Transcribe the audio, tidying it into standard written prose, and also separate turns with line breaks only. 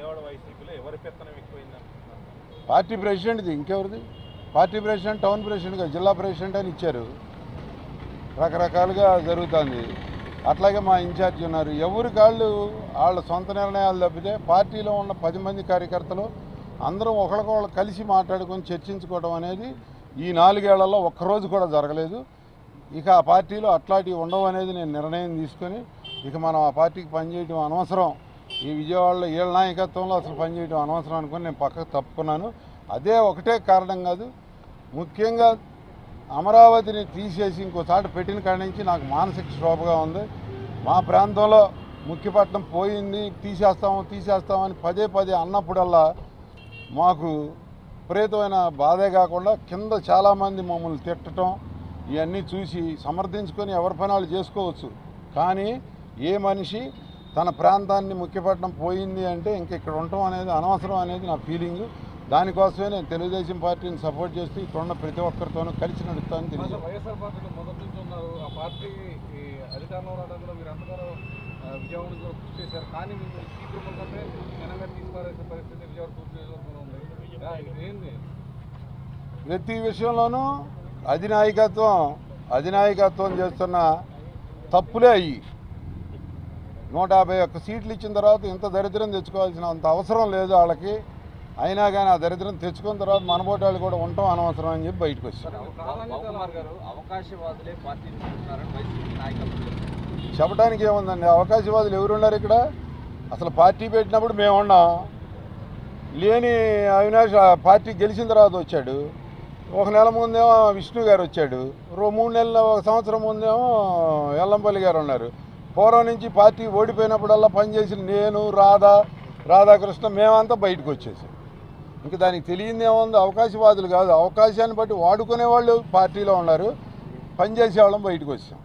విజయవాడ వైసీపీలో ఎవరి పెత్తనం ఎక్కువైంది?
పార్టీ ప్రెసిడెంట్ది, ఇంకెవరిది? పార్టీ ప్రెసిడెంట్, టౌన్ ప్రెసిడెంట్గా, జిల్లా ప్రెసిడెంట్ అని ఇచ్చారు. రకరకాలుగా జరుగుతుంది. అట్లాగే మా ఇన్ఛార్జ్ ఉన్నారు. ఎవరి కాళ్ళు వాళ్ళ సొంత నిర్ణయాలు తప్పితే పార్టీలో ఉన్న 10 మంది కార్యకర్తలు అందరం ఒకరికొకరు కలిసి మాట్లాడుకొని చర్చించుకోవడం అనేది ఈ 4 ఏళ్లలో ఒక్కరోజు కూడా జరగలేదు. ఇక ఆ పార్టీలో అట్లాంటివి ఉండవు అనేది నేను నిర్ణయం తీసుకొని ఇక మనం ఆ పార్టీకి పనిచేయడం అనవసరం, ఈ విజయవాడలో వీళ్ళ నాయకత్వంలో అసలు పనిచేయడం అనవసరం అనుకుని నేను పక్కకు తప్పుకున్నాను. అదే ఒకటే కారణం కాదు, ముఖ్యంగా అమరావతిని తీసేసి ఇంకోసారి పెట్టిన కాడి నుంచి నాకు మానసిక క్షోభగా ఉంది. మా ప్రాంతంలో ముఖ్యపట్నం పోయింది, తీసేస్తామని పదే అన్నప్పుడల్లా మాకు విపరీతమైన బాధే కాకుండా కింద చాలామంది మమ్మల్ని తిట్టడం ఇవన్నీ చూసి సమర్థించుకొని ఎవరి పనాలు చేసుకోవచ్చు. కానీ ఏ మనిషి తన ప్రాంతాన్ని ముఖ్యపట్నం పోయింది అంటే ఇంక ఇక్కడ ఉండటం అనేది అనవసరం అనేది నా ఫీలింగు. దానికోసమే నేను తెలుగుదేశం పార్టీని సపోర్ట్ చేస్తూ ఇక్కడ ఉన్న ప్రతి ఒక్కరితోనూ కలిసి నడుస్తానని తెలియదు.
వైఎస్ఆర్ పార్టీలో మొదటి నుంచి ఉన్నారు. ఆ పార్టీ అధికారంలో రావడంలో మీరు అంతగానో విజయవాడలో కృషి చేశారు. కానీ మీరు తీవ్రమంటే జనంగా తీసుకురావాల్సిన పరిస్థితి విజయవాడ తూర్పు నియోజకవర్గంలో ఉంది. ఏంది?
ప్రతి విషయంలోనూ అధినాయకత్వం చేస్తున్న తప్పులే అయ్యి 151 సీట్లు ఇచ్చిన తర్వాత ఇంత దరిద్రం తెచ్చుకోవాల్సిన అంత అవసరం లేదు వాళ్ళకి. అయినా కానీ ఆ దరిద్రం తెచ్చుకున్న తర్వాత మనబోటాలు కూడా ఉండటం అనవసరం అని చెప్పి బయటకు వచ్చారు. చెప్పడానికి ఏముందండి, అవకాశవాదులు ఎవరున్నారు ఇక్కడ? అసలు పార్టీ పెట్టినప్పుడు మేము ఉన్నాం. లేని అవినాష్ పార్టీ గెలిచిన తర్వాత వచ్చాడు. 1 నెల ముందేమో విష్ణు గారు వచ్చాడు. 3 నెలల 1 సంవత్సరం ముందేమో ఎల్లంపల్లి గారు ఉన్నారు. పూర్వం నుంచి పార్టీ ఓడిపోయినప్పుడల్లా పనిచేసిన నేను, రాధాకృష్ణ మేమంతా బయటకు వచ్చేసాం. ఇంకా దానికి తెలియంది ఏముంది? అవకాశవాదులు కాదు, అవకాశాన్ని బట్టి వాడుకునే వాళ్ళు పార్టీలో ఉన్నారు, పనిచేసే వాళ్ళం బయటకు వచ్చాం.